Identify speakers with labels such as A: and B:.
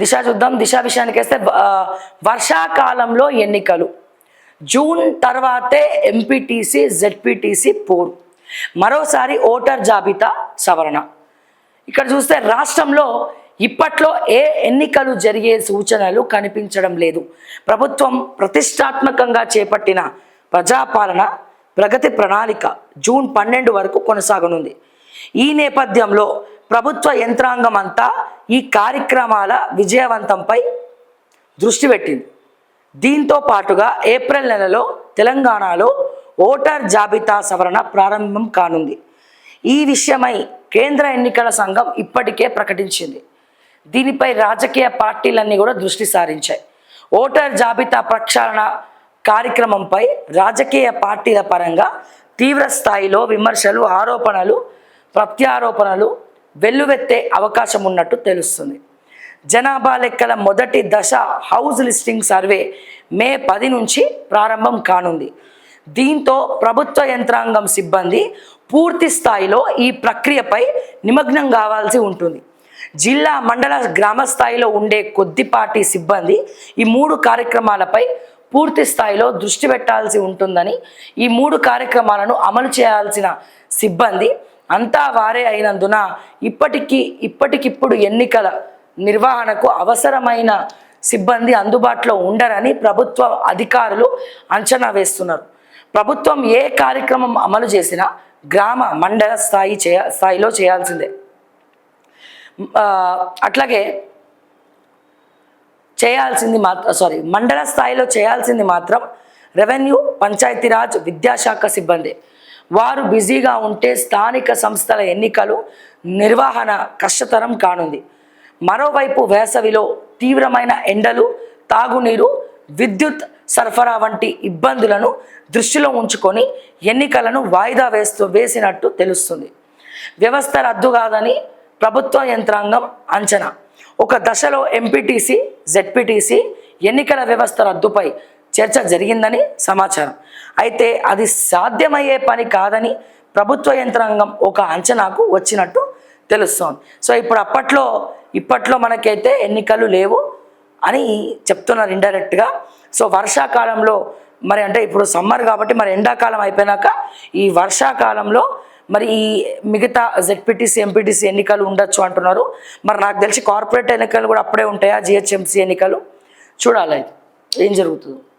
A: దిశ చూద్దాం. దిశ విషయానికి వస్తే వర్షాకాలంలో ఎన్నికలు, జూన్ తర్వాతే ఎంపీటీసీ జెడ్పీటీసీ పోరు, మరోసారి ఓటర్ జాబితా సవరణ. ఇక్కడ చూస్తే రాష్ట్రంలో ఇప్పట్లో ఏ ఎన్నికలు జరిగే సూచనలు కనిపించడం లేదు. ప్రభుత్వం ప్రతిష్టాత్మకంగా చేపట్టిన ప్రజాపాలన ప్రగతి ప్రణాళిక జూన్ 12 వరకు కొనసాగనుంది. ఈ నేపథ్యంలో ప్రభుత్వ యంత్రాంగం అంతా ఈ కార్యక్రమాల విజయవంతంపై దృష్టి పెట్టింది. దీంతో పాటుగా ఏప్రిల్ నెలలో తెలంగాణలో ఓటర్ జాబితా సవరణ ప్రారంభం కానుంది. ఈ విషయమై కేంద్ర ఎన్నికల సంఘం ఇప్పటికే ప్రకటించింది. దీనిపై రాజకీయ పార్టీలన్నీ కూడా దృష్టి సారించాయి. ఓటర్ జాబితా ప్రక్షాళన కార్యక్రమంపై రాజకీయ పార్టీల పరంగా తీవ్ర స్థాయిలో విమర్శలు, ఆరోపణలు, ప్రత్యారోపణలు వెల్లువెత్తే అవకాశం ఉన్నట్టు తెలుస్తుంది. జనాభా లెక్కల మొదటి దశ హౌస్ లిస్టింగ్ సర్వే మే 10 నుంచి ప్రారంభం కానుంది. దీంతో ప్రభుత్వ యంత్రాంగం సిబ్బంది పూర్తి స్థాయిలో ఈ ప్రక్రియపై నిమగ్నం కావాల్సి ఉంటుంది. జిల్లా, మండల, గ్రామ స్థాయిలో ఉండే కొద్దిపాటి సిబ్బంది ఈ 3 కార్యక్రమాలపై పూర్తి స్థాయిలో దృష్టి పెట్టాల్సి ఉంటుందని, ఈ 3 కార్యక్రమాలను అమలు చేయాల్సిన సిబ్బంది అంతా వారే అయినందున ఇప్పటికిప్పుడు ఎన్నికల నిర్వహణకు అవసరమైన సిబ్బంది అందుబాటులో ఉండరని ప్రభుత్వ అధికారులు అంచనా వేస్తున్నారు. ప్రభుత్వం ఏ కార్యక్రమం అమలు చేసినా గ్రామ, మండల స్థాయిలో చేయాల్సిందే. అట్లాగే మండల స్థాయిలో చేయాల్సింది మాత్రం రెవెన్యూ, పంచాయతీరాజ్, విద్యాశాఖ సిబ్బంది. వారు బిజీగా ఉంటే స్థానిక సంస్థల ఎన్నికలు నిర్వహణ కష్టతరం కానుంది. మరోవైపు వేసవిలో తీవ్రమైన ఎండలు, తాగునీరు, విద్యుత్ సరఫరా వంటి ఇబ్బందులను దృష్టిలో ఉంచుకొని ఎన్నికలను వాయిదా వేసినట్టు తెలుస్తుంది. వ్యవస్థ రద్దు కాదని ప్రభుత్వ యంత్రాంగం అంచనా. ఒక దశలో ఎంపీటీసీ, జెడ్పీటీసీ ఎన్నికల వ్యవస్థ రద్దుపై చర్చ జరిగిందని సమాచారం. అయితే అది సాధ్యమయ్యే పని కాదని ప్రభుత్వ యంత్రాంగం ఒక అంచనాకు వచ్చినట్టు తెలుస్తోంది. సో ఇప్పట్లో మనకైతే ఎన్నికలు లేవు అని చెప్తున్నారు ఇండైరెక్ట్గా. సో వర్షాకాలంలో మరి అంటే ఇప్పుడు సమ్మర్ కాబట్టి మరి ఎండాకాలం అయిపోయినాక ఈ వర్షాకాలంలో మరి ఈ మిగతా జెడ్పీటీసీ, ఎంపీటీసీ ఎన్నికలు ఉండొచ్చు అంటున్నారు. మరి నాకు తెలిసి కార్పొరేట్ ఎన్నికలు కూడా అప్పుడే ఉంటాయా, జిహెచ్ఎంసీ ఎన్నికలు చూడాలి ఏం జరుగుతుందో.